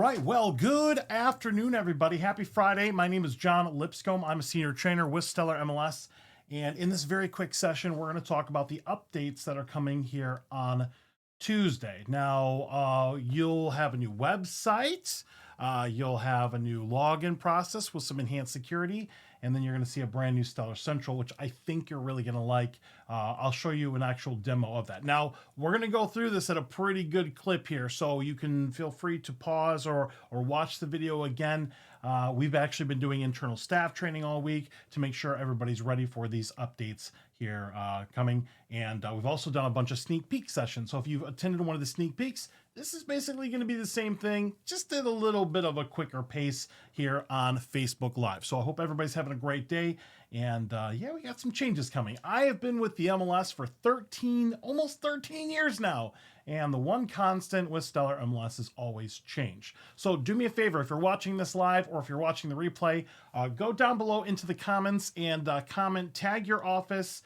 right. Well, good afternoon, everybody. Happy Friday. My name is John Lipscomb. I'm a senior trainer with Stellar MLS. And in this very quick session, we're going to talk about the updates that are coming here on Tuesday. Now, you'll have a new website. You'll have a new login process with some enhanced security. And then you're going to see a brand new Stellar Central, which I think you're really going to like. I'll show you an actual demo of that. Now, we're going to go through this at a pretty good clip here, so you can feel free to pause or watch the video again. We've actually been doing internal staff training all week to make sure everybody's ready for these updates here coming. And we've also done a bunch of sneak peek sessions. So if you've attended one of the sneak peeks, this is basically going to be the same thing, just at a little bit of a quicker pace here on Facebook Live. So I hope everybody's having a great day. And yeah, we got some changes coming. I have been with the MLS for almost 13 years now. And the one constant with Stellar MLS is always change. So do me a favor, if you're watching this live or if you're watching the replay, go down below into the comments and comment, tag your office,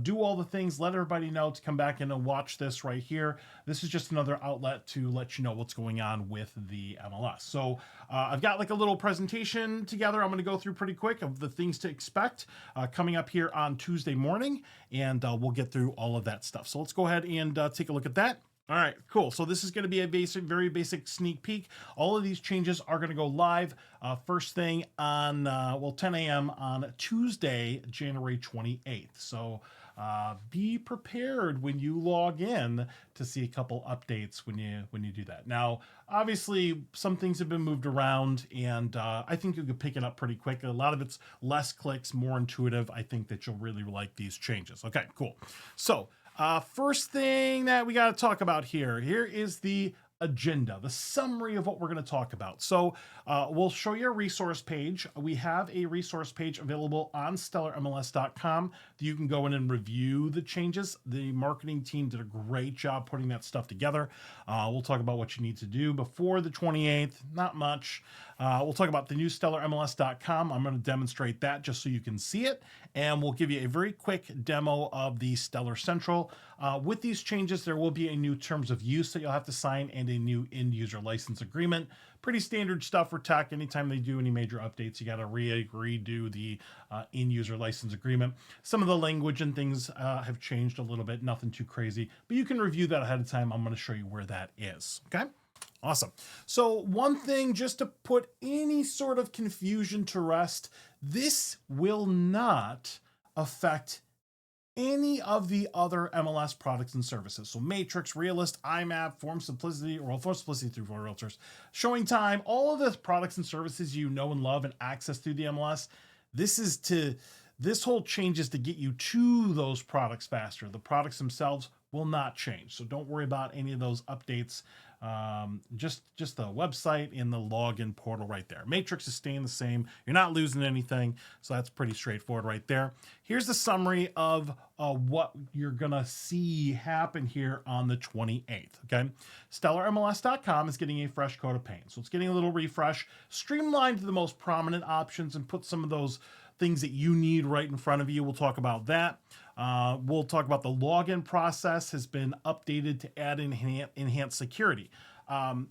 do all the things, let everybody know to come back in and watch this right here. This is just another outlet to let you know what's going on with the MLS. So I've got like a little presentation together I'm going to go through pretty quick of the things to expect coming up here on Tuesday morning, and we'll get through all of that stuff. So let's go ahead and take a look at that. All right, cool. So this is going to be a very basic sneak peek. All of these changes are going to go live first thing on, 10 a.m. on Tuesday, January 28th. So be prepared when you log in to see a couple updates when you do that. Now, obviously, some things have been moved around, and I think you could pick it up pretty quick. A lot of it's less clicks, more intuitive. I think that you'll really like these changes. Okay, cool. So first thing that we got to talk about here is the agenda, the summary of what we're going to talk about. So we'll show you a resource page. We have a resource page available on stellarmls.com that you can go in and review the changes. The marketing team did a great job putting that stuff together. We'll talk about what you need to do before the 28th, not much. We'll talk about the new stellarmls.com. I'm going to demonstrate that just so you can see it. And we'll give you a very quick demo of the Stellar Central. With these changes, there will be a new terms of use that you'll have to sign and a new end user license agreement. Pretty standard stuff for tech. Anytime they do any major updates, you got to redo the end user license agreement. Some of the language and things have changed a little bit, nothing too crazy, but you can review that ahead of time. I'm going to show you where that is. Okay. Awesome. So one thing, just to put any sort of confusion to rest, this will not affect any of the other MLS products and services. So Matrix, Realist, IMAP, Form Simplicity, or Form Simplicity through For Realtors, Showing Time, all of the products and services you know and love and access through the MLS. This whole change is to get you to those products faster. The products themselves will not change. So don't worry about any of those updates. Just the website and the login portal right there. Matrix is staying the same. You're not losing anything. So that's pretty straightforward right there. Here's the summary of what you're going to see happen here on the 28th. Okay. StellarMLS.com is getting a fresh coat of paint. So it's getting a little refresh, streamlined the most prominent options and put some of those things that you need right in front of you. We'll talk about that. We'll talk about the login process has been updated to add enhanced security.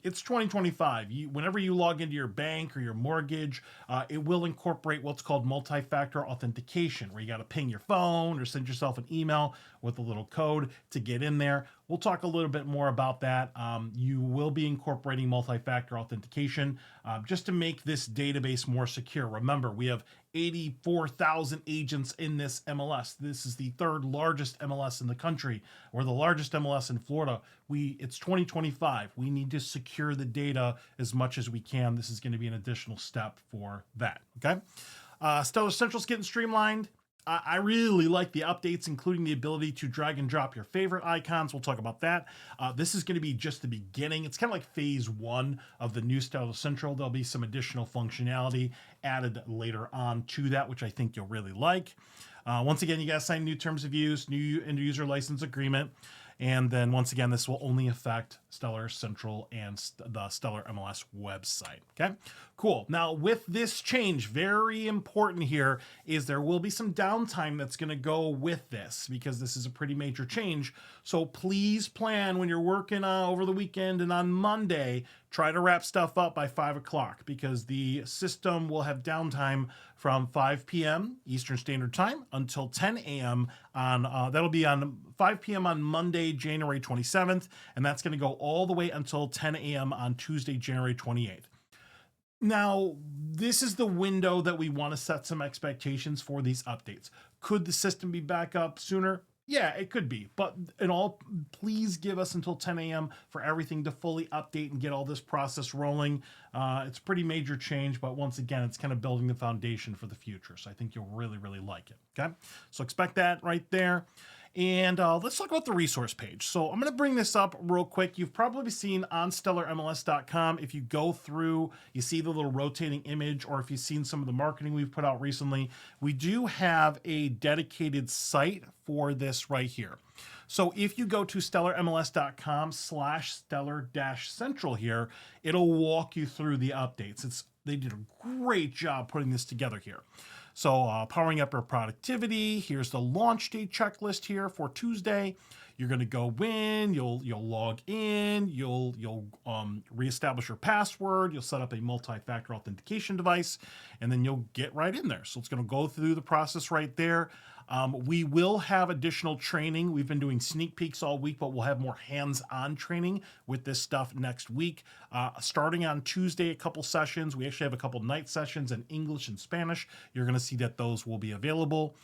It's 2025. Whenever you log into your bank or your mortgage, it will incorporate what's called multi-factor authentication, where you got to ping your phone or send yourself an email with a little code to get in there. We'll talk a little bit more about that. You will be incorporating multi-factor authentication just to make this database more secure. Remember, we have 84,000 agents in this MLS. This is the third largest MLS in the country. We're the largest MLS in Florida. It's 2025. We need to secure the data as much as we can. This is going to be an additional step for that. Okay. Stellar Central's getting streamlined. I really like the updates, including the ability to drag and drop your favorite icons. We'll talk about that. This is going to be just the beginning. It's kind of like phase one of the new Stellar Central. There'll be some additional functionality added later on to that, which I think you'll really like. Once again, you got to sign new terms of use, new end user license agreement. And then once again, this will only affect Stellar Central and the Stellar MLS website. Okay, cool. Now with this change, very important here is there will be some downtime that's going to go with this because this is a pretty major change. So please plan when you're working over the weekend and on Monday try to wrap stuff up by 5 o'clock because the system will have downtime from 5 p.m. Eastern Standard Time until 10 a.m. on that'll be on 5 p.m. on Monday, January 27th, and that's going to go all the way until 10 a.m. on Tuesday, January 28th. Now, this is the window that we want to set some expectations for these updates. Could the system be back up sooner? Yeah, it could be, but please give us until 10 a.m. for everything to fully update and get all this process rolling. It's a pretty major change, but once again, it's kind of building the foundation for the future. So I think you'll really, really like it. Okay, so expect that right there. And let's talk about the resource page. So I'm going to bring this up real quick. You've probably seen on stellarmls.com, if you go through, you see the little rotating image, or if you've seen some of the marketing we've put out recently, we do have a dedicated site for this right here. So if you go to stellarmls.com/stellar-central here, it'll walk you through the updates. They did a great job putting this together here. So powering up your productivity. Here's the launch date checklist here for Tuesday. You're going to go in, you'll log in, you'll reestablish your password, you'll set up a multi-factor authentication device, and then you'll get right in there. So it's going to go through the process right there. We will have additional training. We've been doing sneak peeks all week, but we'll have more hands-on training with this stuff next week. Starting on Tuesday, a couple sessions. We actually have a couple night sessions in English and Spanish. You're going to see that those will be available.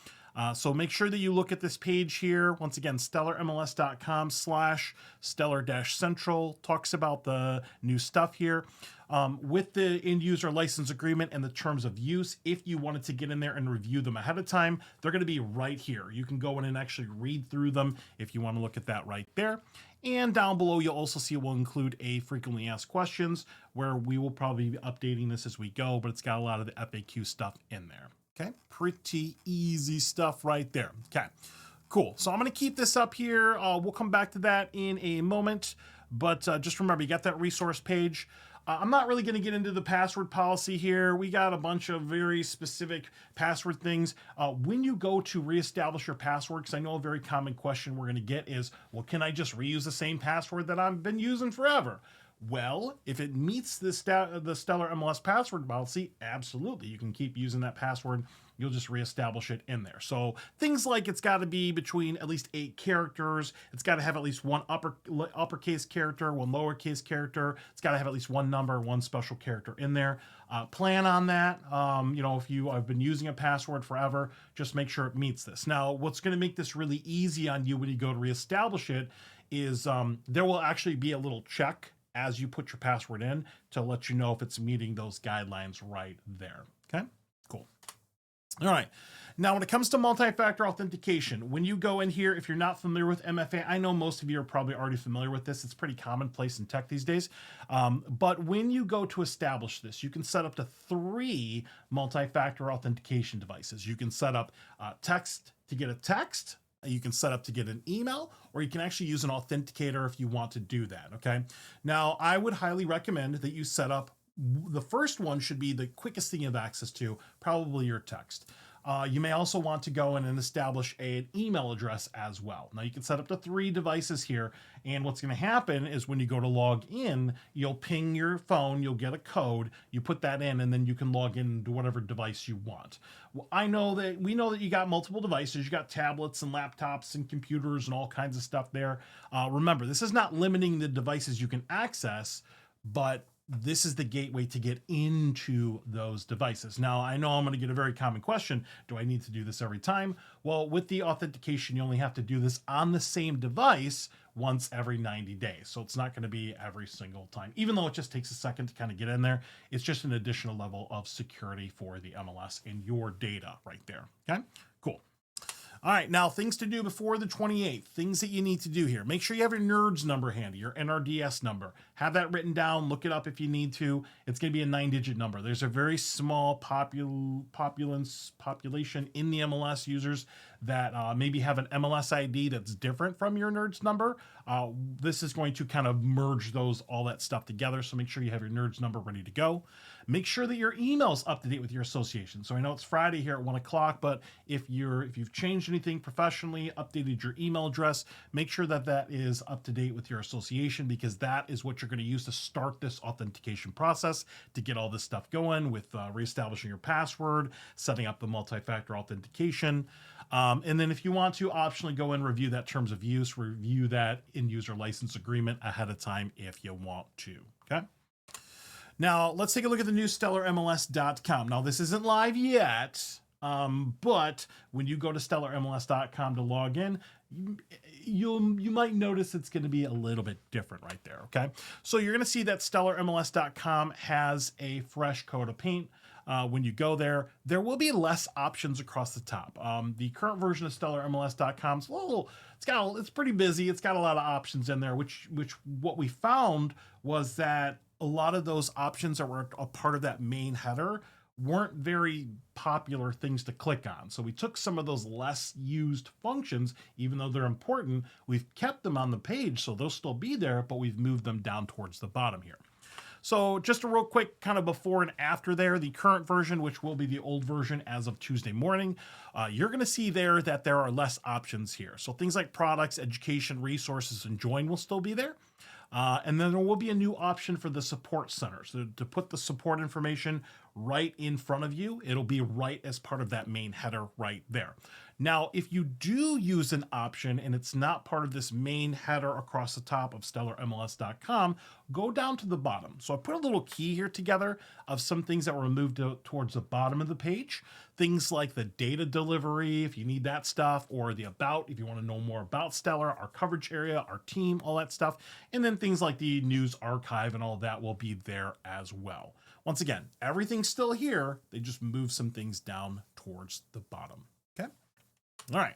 So make sure that you look at this page here. Once again, stellarmls.com/stellar-central talks about the new stuff here. With the end user license agreement and the terms of use, if you wanted to get in there and review them ahead of time, they're going to be right here. You can go in and actually read through them if you want to look at that right there. And down below, you'll also see we'll include a frequently asked questions where we will probably be updating this as we go, but it's got a lot of the FAQ stuff in there. Okay, pretty easy stuff right there. Okay, cool. So I'm going to keep this up here. We'll come back to that in a moment, but just remember, you got that resource page. I'm not really going to get into the password policy here. We got a bunch of very specific password things. When you go to reestablish your password, because I know a very common question we're going to get is, well, can I just reuse the same password that I've been using forever? Well, if it meets the Stellar MLS password policy, absolutely. You can keep using that password. You'll just reestablish it in there. So things like it's got to be between at least 8 characters. It's got to have at least one uppercase character, one lowercase character. It's got to have at least one number, one special character in there. Plan on that. If I've been using a password forever, just make sure it meets this. Now, what's going to make this really easy on you when you go to reestablish it is there will actually be a little check as you put your password in to let you know if it's meeting those guidelines right there. Okay, cool. All right. Now, when it comes to multi-factor authentication, when you go in here, if you're not familiar with MFA, I know most of you are probably already familiar with this. It's pretty commonplace in tech these days. But when you go to establish this, you can set up to 3 multi-factor authentication devices. You can set up text to get a text. You can set up to get an email, or you can actually use an authenticator if you want to do that, okay? Now, I would highly recommend that you set up, the first one should be the quickest thing you have access to, probably your text. You may also want to go in and establish an email address as well. Now you can set up to 3 devices here, and what's going to happen is when you go to log in, you'll ping your phone, you'll get a code, you put that in, and then you can log in to whatever device you want. Well, we know that you got multiple devices, you got tablets and laptops and computers and all kinds of stuff there. Remember, this is not limiting the devices you can access, but this is the gateway to get into those devices. Now, I know I'm going to get a very common question. Do I need to do this every time? Well, with the authentication, you only have to do this on the same device once every 90 days. So it's not going to be every single time, even though it just takes a second to kind of get in there. It's just an additional level of security for the MLS and your data right there. Okay, cool. All right, now things to do before the 28th, things that you need to do here. Make sure you have your NERDS number handy, your NRDS number. Have that written down, look it up if you need to. It's going to be a 9-digit number. There's a very small population in the MLS users that maybe have an MLS ID that's different from your NERDS number. This is going to kind of merge all that stuff together, so make sure you have your NERDS number ready to go. Make sure that your email's up to date with your association. So I know it's Friday here at 1 o'clock, but if you've changed anything professionally, updated your email address, make sure that that is up to date with your association, because that is what you're going to use to start this authentication process to get all this stuff going with reestablishing your password, setting up the multi-factor authentication. And then if you want to optionally go and review that terms of use, review that in-user license agreement ahead of time if you want to. Okay. Now let's take a look at the new StellarMLS.com. Now this isn't live yet, but when you go to StellarMLS.com to log in, you might notice it's going to be a little bit different right there. Okay, so you're going to see that StellarMLS.com has a fresh coat of paint. When you go there, there will be less options across the top. The current version of StellarMLS.com is it's pretty busy. It's got a lot of options in there, which what we found was that a lot of those options that were a part of that main header weren't very popular things to click on. So we took some of those less used functions, even though they're important, we've kept them on the page, so they'll still be there, but we've moved them down towards the bottom here. So just a real quick kind of before and after there, the current version, which will be the old version as of Tuesday morning, you're going to see there that there are less options here. So things like products, education, resources, and join will still be there. And then there will be a new option for the support center. So to put the support information right in front of you, it'll be right as part of that main header right there. Now, if you do use an option and it's not part of this main header across the top of StellarMLS.com, go down to the bottom. So I put a little key here together of some things that were moved towards the bottom of the page. Things like the data delivery, if you need that stuff, or the about, if you want to know more about Stellar, our coverage area, our team, all that stuff. And then things like the news archive and all that will be there as well. Once again, everything's still here. They just move some things down towards the bottom. Okay. All right.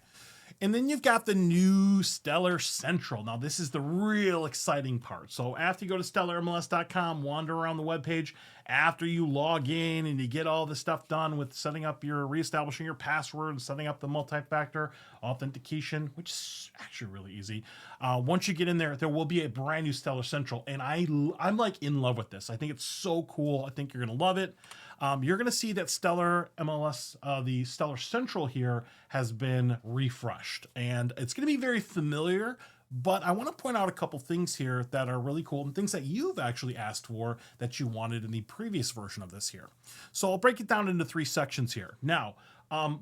And then you've got the new Stellar Central. Now, this is the real exciting part. So after you go to StellarMLS.com, wander around the webpage, after you log in and you get all the stuff done with setting up reestablishing your password and setting up the multi-factor authentication, which is actually really easy. Once you get in there, there will be a brand new Stellar Central. And I'm like in love with this. I think it's so cool. I think you're going to love it. You're going to see that Stellar MLS, the Stellar Central here has been refreshed, and it's going to be very familiar, but I want to point out a couple things here that are really cool and things that you've actually asked for that you wanted in the previous version of this here. So I'll break it down into 3 sections here. Now,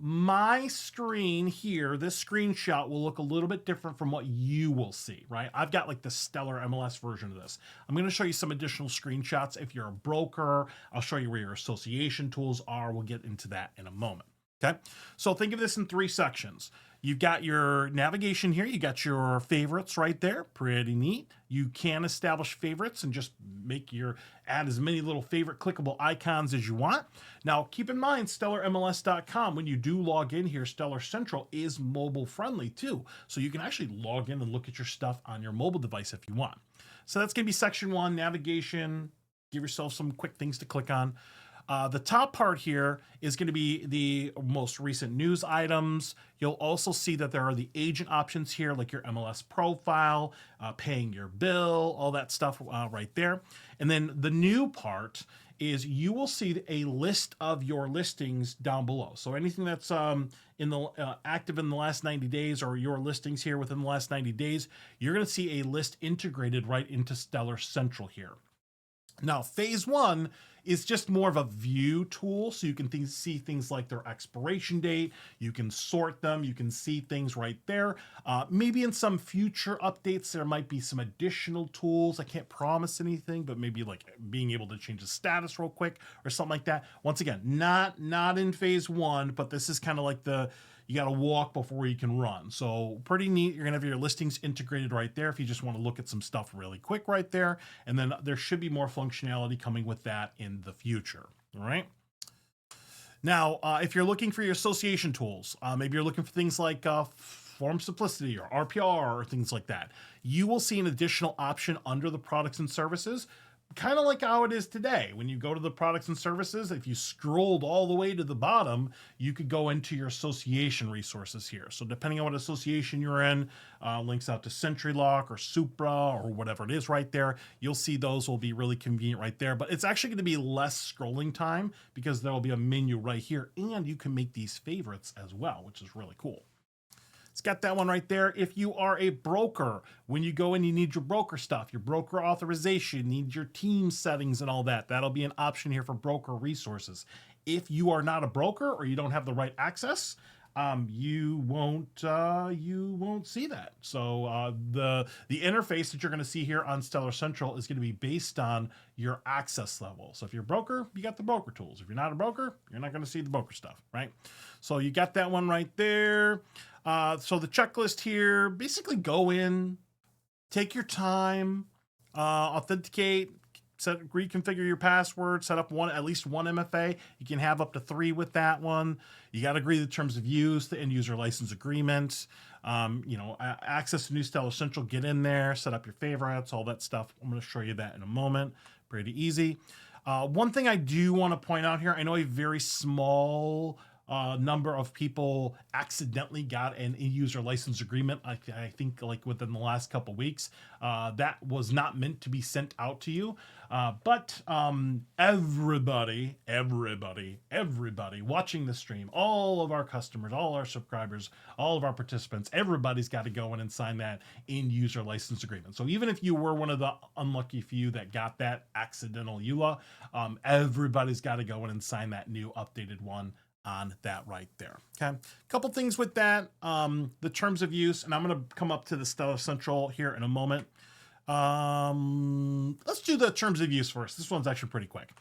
my screen here, this screenshot will look a little bit different from what you will see, right? I've got like the Stellar MLS version of this. I'm going to show you some additional screenshots. If you're a broker, I'll show you where your association tools are. We'll get into that in a moment. Okay. So think of this in 3 sections. You've got your navigation here. You got your favorites right there. Pretty neat. You can establish favorites and just add as many little favorite clickable icons as you want. Now, keep in mind, StellarMLS.com, when you do log in here, Stellar Central is mobile friendly too. So you can actually log in and look at your stuff on your mobile device if you want. So that's going to be section 1, navigation. Give yourself some quick things to click on. The top part here is going to be the most recent news items. You'll also see that there are the agent options here, like your MLS profile, paying your bill, all that stuff right there. And then the new part is you will see a list of your listings down below. So anything that's active in the last 90 days or your listings here within the last 90 days, you're going to see a list integrated right into Stellar Central here. Now, phase 1 is just more of a view tool, so you can see things like their expiration date, you can sort them, you can see things right there. Maybe in some future updates, there might be some additional tools. I can't promise anything, but maybe like being able to change the status real quick or something like that. Once again, not in phase 1, but this is kind of like you got to walk before you can run. So pretty neat. You're going to have your listings integrated right there if you just want to look at some stuff really quick right there. And then there should be more functionality coming with that in the future. All right. Now, if you're looking for your association tools, maybe you're looking for things like Form Simplicity or RPR or things like that, you will see an additional option under the products and services. kind of like how it is today. When you go to the products and services, if you scrolled all the way to the bottom, you could go into your association resources here. So depending on what association you're in, links out to SentryLock or Supra or whatever it is right there, you'll see those will be really convenient right there. But it's actually going to be less scrolling time because there will be a menu right here, and you can make these favorites as well, which is really cool. It's got that one right there. If you are a broker, when you go in, you need your broker stuff, your broker authorization, need your team settings and all that. That'll be an option here for broker resources. If you are not a broker or you don't have the right access, you won't see that. So the interface that you're going to see here on Stellar Central is going to be based on your access level. So if you're a broker, you got the broker tools. If you're not a broker, you're not going to see the broker stuff, right? So you got that one right there. So the checklist here, basically go in, take your time, authenticate, reconfigure your password, set up at least one MFA. You can have up to 3 with that one. You got to agree to the terms of use, the end user license agreement, access to New Stellar Central, get in there, set up your favorites, all that stuff. I'm going to show you that in a moment. Pretty easy. One thing I do want to point out here, I know a very small number of people accidentally got an end-user license agreement. I think like within the last couple weeks, that was not meant to be sent out to you. But everybody watching the stream, all of our customers, all our subscribers, all of our participants, everybody's got to go in and sign that end-user license agreement. So even if you were one of the unlucky few that got that accidental EULA, everybody's got to go in and sign that new updated one on that right there. Okay, couple things with that, the terms of use, and I'm going to come up to the Stellar Central here in a moment. Let's do the terms of use first. This one's actually pretty quick.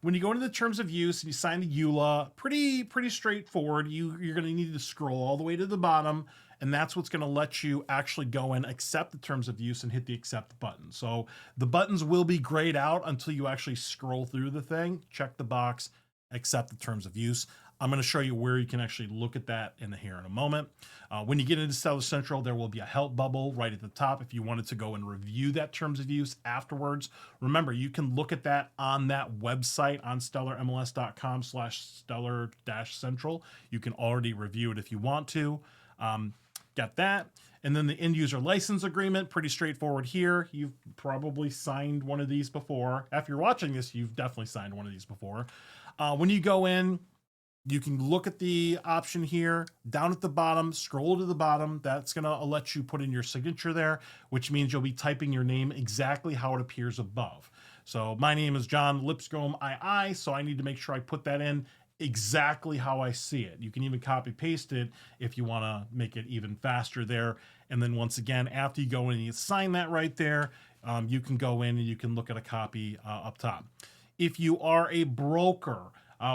When you go into the terms of use and you sign the EULA, pretty straightforward. You're going to need to scroll all the way to the bottom, and that's what's going to let you actually go and accept the terms of use and hit the accept button. So the buttons will be grayed out until you actually scroll through the thing, check the box, accept the terms of use. I'm going to show you where you can actually look at that in a moment. When you get into Stellar Central, there will be a help bubble right at the top if you wanted to go and review that terms of use afterwards. Remember, you can look at that on that website on stellarmls.com/stellar-central. You can already review it if you want to. Got that. And then the end user license agreement, pretty straightforward here. You've probably signed one of these before. If you're watching this, you've definitely signed one of these before. When you go in, you can look at the option here down at the bottom, scroll to the bottom. That's going to let you put in your signature there, which means you'll be typing your name exactly how it appears above. So my name is John Lipscomb II, so I need to make sure I put that in exactly how I see it. You can even copy paste it if you want to make it even faster there. And then once again, after you go in and you sign that right there, you can go in and you can look at a copy up top. If you are a broker,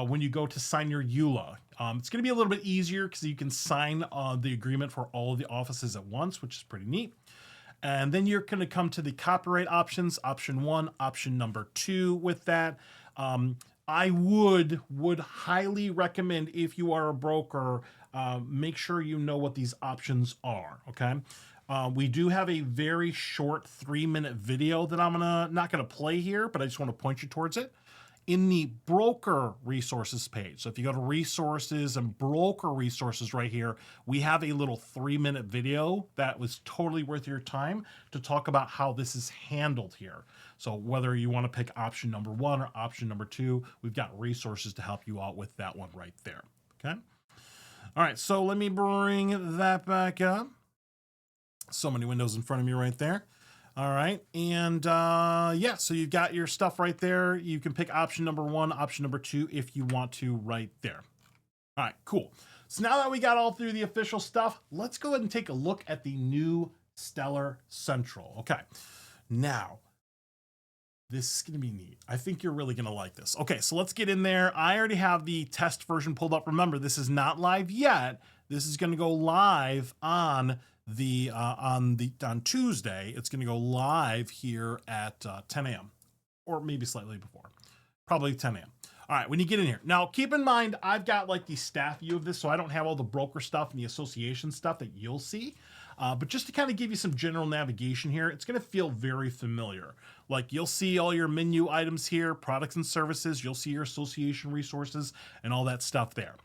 when you go to sign your EULA, it's going to be a little bit easier because you can sign the agreement for all of the offices at once, which is pretty neat. And then you're going to come to the copyright options, option 1, option number 2 with that. I would highly recommend, if you are a broker, make sure you know what these options are, okay? We do have a very short 3-minute video that I'm not gonna play here, but I just want to point you towards it. In the broker resources page, so if you go to resources and broker resources right here, we have a little 3-minute video that was totally worth your time to talk about how this is handled here. So whether you want to pick option number 1 or option number 2, we've got resources to help you out with that one right there. Okay. All right. So let me bring that back up. So many windows in front of me right there. All right. And yeah, so you've got your stuff right there. You can pick option number 1, option number 2 if you want to right there. All right, cool. So now that we got all through the official stuff, let's go ahead and take a look at the new Stellar Central. Okay. Now, this is going to be neat. I think you're really going to like this. Okay, so let's get in there. I already have the test version pulled up. Remember, this is not live yet. This is going to go live on Tuesday. It's going to go live here at 10 a.m. or maybe slightly before, probably 10 a.m. All right, when you get in here. Now, keep in mind, I've got like the staff view of this, so I don't have all the broker stuff and the association stuff that you'll see. But just to kind of give you some general navigation here, it's going to feel very familiar. Like you'll see all your menu items here, products and services, you'll see your association resources and all that stuff there.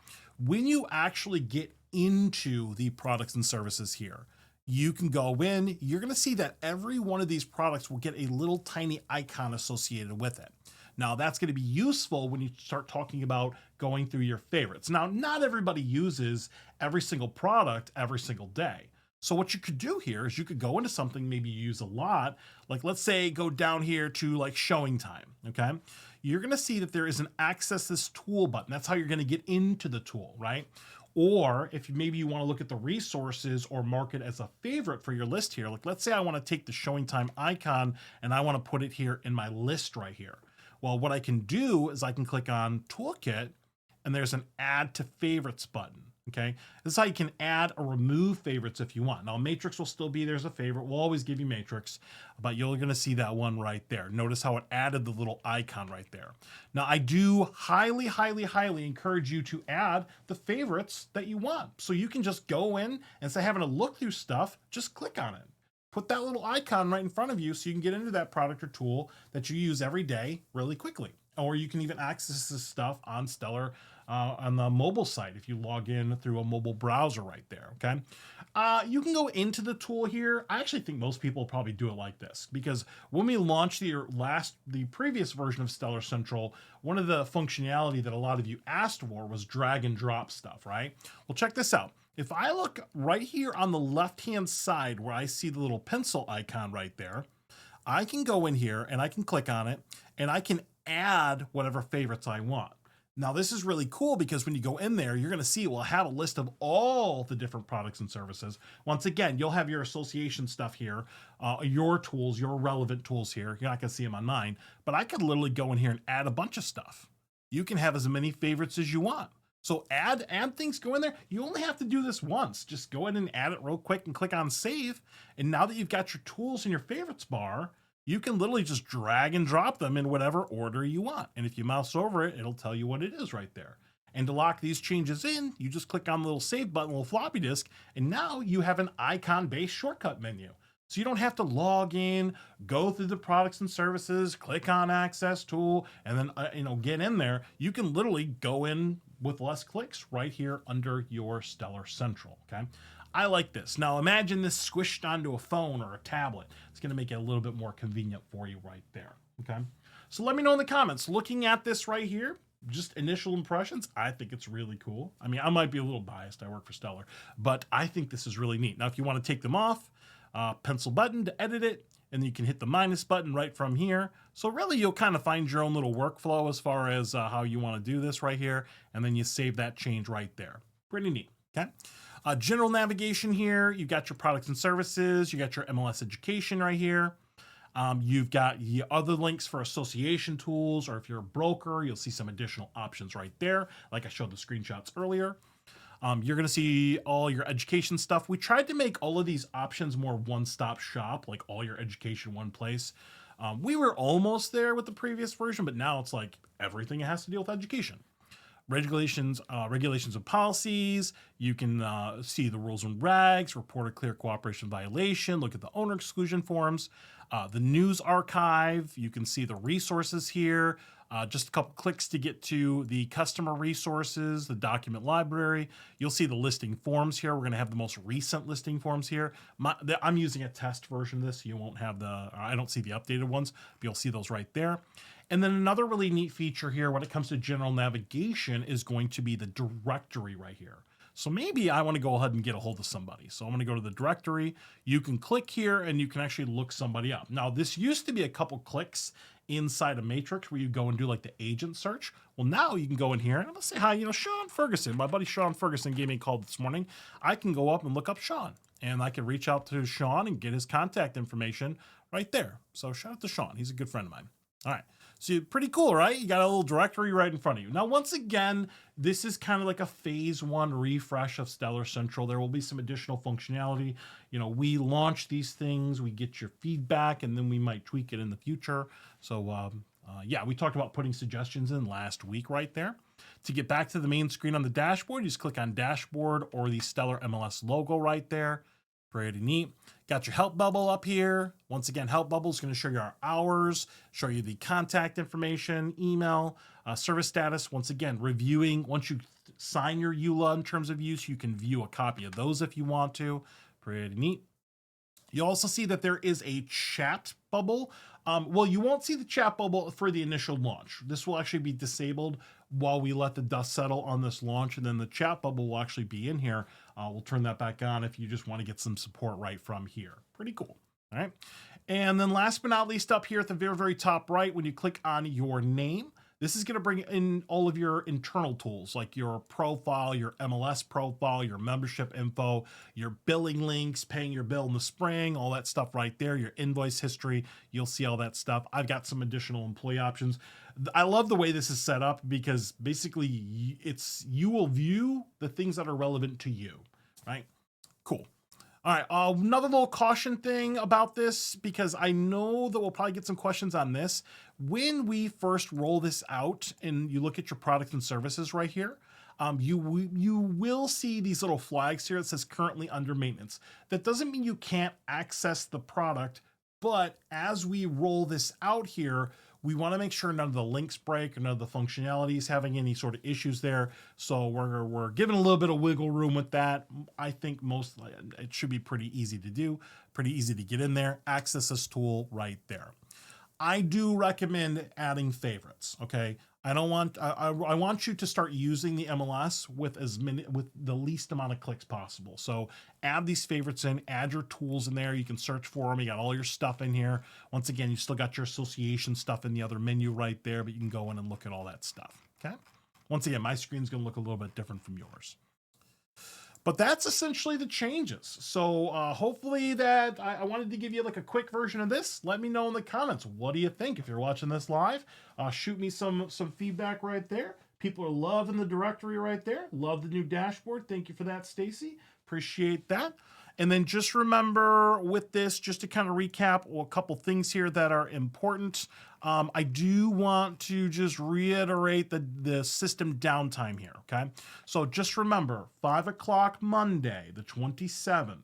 When you actually get into the products and services here, you can go in, you're going to see that every one of these products will get a little tiny icon associated with it. Now that's going to be useful when you start talking about going through your favorites. Now, not everybody uses every single product every single day. So what you could do here is you could go into something maybe you use a lot, like let's say go down here to like showing time, okay? You're going to see that there is an access this tool button. That's how you're going to get into the tool, right? Or if maybe you want to look at the resources or mark it as a favorite for your list here, like let's say I want to take the showing time icon and I want to put it here in my list right here. Well, what I can do is I can click on Toolkit and there's an Add to Favorites button. Okay, this is how you can add or remove favorites if you want. Now, Matrix will still be there as a favorite. We'll always give you Matrix, but you're going to see that one right there. Notice how it added the little icon right there. Now, I do highly, highly, highly encourage you to add the favorites that you want. So you can just go in and instead of having to look through stuff, just click on it. Put that little icon right in front of you so you can get into that product or tool that you use every day really quickly. Or you can even access this stuff on Stellar on the mobile site if you log in through a mobile browser right there, okay? You can go into the tool here. I actually think most people probably do it like this because when we launched the previous version of Stellar Central, one of the functionality that a lot of you asked for was drag and drop stuff, right? Well, check this out. If I look right here on the left-hand side where I see the little pencil icon right there, I can go in here and I can click on it and I can add whatever favorites I want. Now, this is really cool because when you go in there, you're going to see it will have a list of all the different products and services. Once again, you'll have your association stuff here, your tools, your relevant tools here. You're not going to see them on mine, but I could literally go in here and add a bunch of stuff. You can have as many favorites as you want. So add things, go in there. You only have to do this once. Just go in and add it real quick and click on save. And now that you've got your tools in your favorites bar, you can literally just drag and drop them in whatever order you want. And if you mouse over it, it'll tell you what it is right there. And to lock these changes in, you just click on the little save button, little floppy disk, and now you have an icon-based shortcut menu. So you don't have to log in, go through the products and services, click on access tool, and then get in there. You can literally go in with less clicks right here under your Stellar Central, okay? I like this. Now imagine this squished onto a phone or a tablet. It's going to make it a little bit more convenient for you right there, okay? So let me know in the comments. Looking at this right here, just initial impressions, I think it's really cool. I mean, I might be a little biased. I work for Stellar, but I think this is really neat. Now, if you want to take them off, pencil button to edit it, and you can hit the minus button right from here. So really, you'll kind of find your own little workflow as far as how you want to do this right here, and then you save that change right there. Pretty neat, okay? General navigation here, you've got your products and services, you got your MLS education right here. You've got the other links for association tools, or if you're a broker, you'll see some additional options right there, like I showed the screenshots earlier. You're going to see all your education stuff. We tried to make all of these options more one-stop shop, like all your education one place. We were almost there with the previous version, but now it's like everything has to deal with education. Regulations and policies. You can see the rules and regs, report a clear cooperation violation, look at the owner exclusion forms, the news archive. You can see the resources here. Just a couple clicks to get to the customer resources, the document library. You'll see the listing forms here. We're going to have the most recent listing forms here. I'm using a test version of this. So you won't have I don't see the updated ones, but you'll see those right there. And then another really neat feature here when it comes to general navigation is going to be the directory right here. So maybe I want to go ahead and get a hold of somebody. So I'm going to go to the directory. You can click here and you can actually look somebody up. Now, this used to be a couple clicks inside a Matrix where you go and do like the agent search. Well, now you can go in here and I'm going to say hi, Sean Ferguson. My buddy Sean Ferguson gave me a call this morning. I can go up and look up Sean and I can reach out to Sean and get his contact information right there. So shout out to Sean. He's a good friend of mine. All right. So pretty cool, right? You got a little directory right in front of you. Now, once again, this is kind of like a phase 1 refresh of Stellar Central. There will be some additional functionality. We launch these things, we get your feedback, and then we might tweak it in the future. So yeah, we talked about putting suggestions in last week right there. To get back to the main screen on the dashboard, you just click on dashboard or the Stellar MLS logo right there. Pretty neat. Got your help bubble up here. Once again, help bubble is going to show you our hours, show you the contact information, email, service status. Once again, reviewing. Once you sign your EULA in terms of use, you can view a copy of those if you want to. Pretty neat. You also see that there is a chat bubble. Well, you won't see the chat bubble for the initial launch. This will actually be disabled while we let the dust settle on this launch, and then the chat bubble will actually be in here. We'll turn that back on if you just want to get some support right from here. Pretty cool. All right. And then last but not least, up here at the very, very top right, when you click on your name, this is going to bring in all of your internal tools, like your profile, your MLS profile, your membership info, your billing links, paying your bill in the spring, all that stuff right there, your invoice history. You'll see all that stuff. I've got some additional employee options. I love the way this is set up because basically you will view the things that are relevant to you, right? Cool. All right, another little caution thing about this, because I know that we'll probably get some questions on this. When we first roll this out and you look at your products and services right here, you will see these little flags here that says currently under maintenance. That doesn't mean you can't access the product, but as we roll this out here, we want to make sure none of the links break or none of the functionality is having any sort of issues there. So we're giving a little bit of wiggle room with that. I think it should be pretty easy to do, pretty easy to get in there. Access this tool right there. I do recommend adding favorites. Okay, I want you to start using the MLS with the least amount of clicks possible. So add these favorites in, add your tools in there. You can search for them. You got all your stuff in here. Once again, you still got your association stuff in the other menu right there, but you can go in and look at all that stuff. Okay. Once again, my screen's going to look a little bit different from yours. But that's essentially the changes. So hopefully that I wanted to give you like a quick version of this. Let me know in the comments. What do you think? If you're watching this live, shoot me some feedback right there. People are loving the directory right there. Love the new dashboard. Thank you for that, Stacy. Appreciate that. And then just remember with this, just to kind of recap a couple things here that are important. I do want to just reiterate the system downtime here, okay? So just remember, 5 o'clock Monday, the 27th,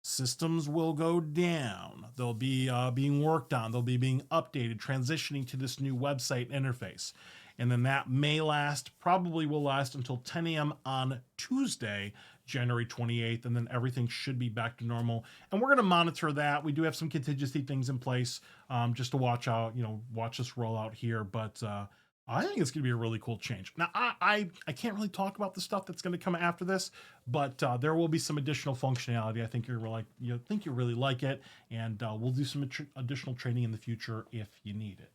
systems will go down. They'll be being worked on. They'll be being updated, transitioning to this new website interface. And then that probably will last until 10 a.m. on Tuesday, January 28th, and then everything should be back to normal. And we're going to monitor that. We do have some contingency things in place just to watch this roll out here. But I think it's going to be a really cool change. Now, I can't really talk about the stuff that's going to come after this, but there will be some additional functionality. I think you really like it, and we'll do some additional training in the future if you need it.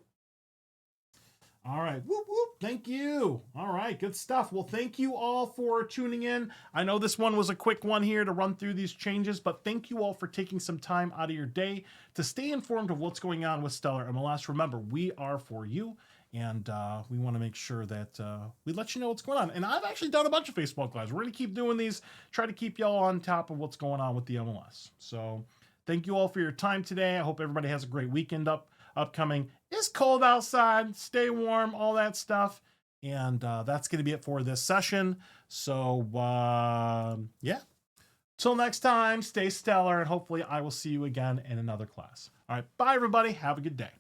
All right. Whoop, whoop. Thank you. All right. Good stuff. Well, thank you all for tuning in. I know this one was a quick one here to run through these changes, but thank you all for taking some time out of your day to stay informed of what's going on with Stellar MLS. Remember, we are for you, and we want to make sure that we let you know what's going on. And I've actually done a bunch of Facebook Lives. We're going to keep doing these, try to keep y'all on top of what's going on with the MLS. So thank you all for your time today. I hope everybody has a great weekend upcoming. It's cold outside, stay warm, all that stuff. And that's going to be it for this session. So yeah, till next time, stay stellar, and hopefully I will see you again in another class. All right, bye everybody, have a good day.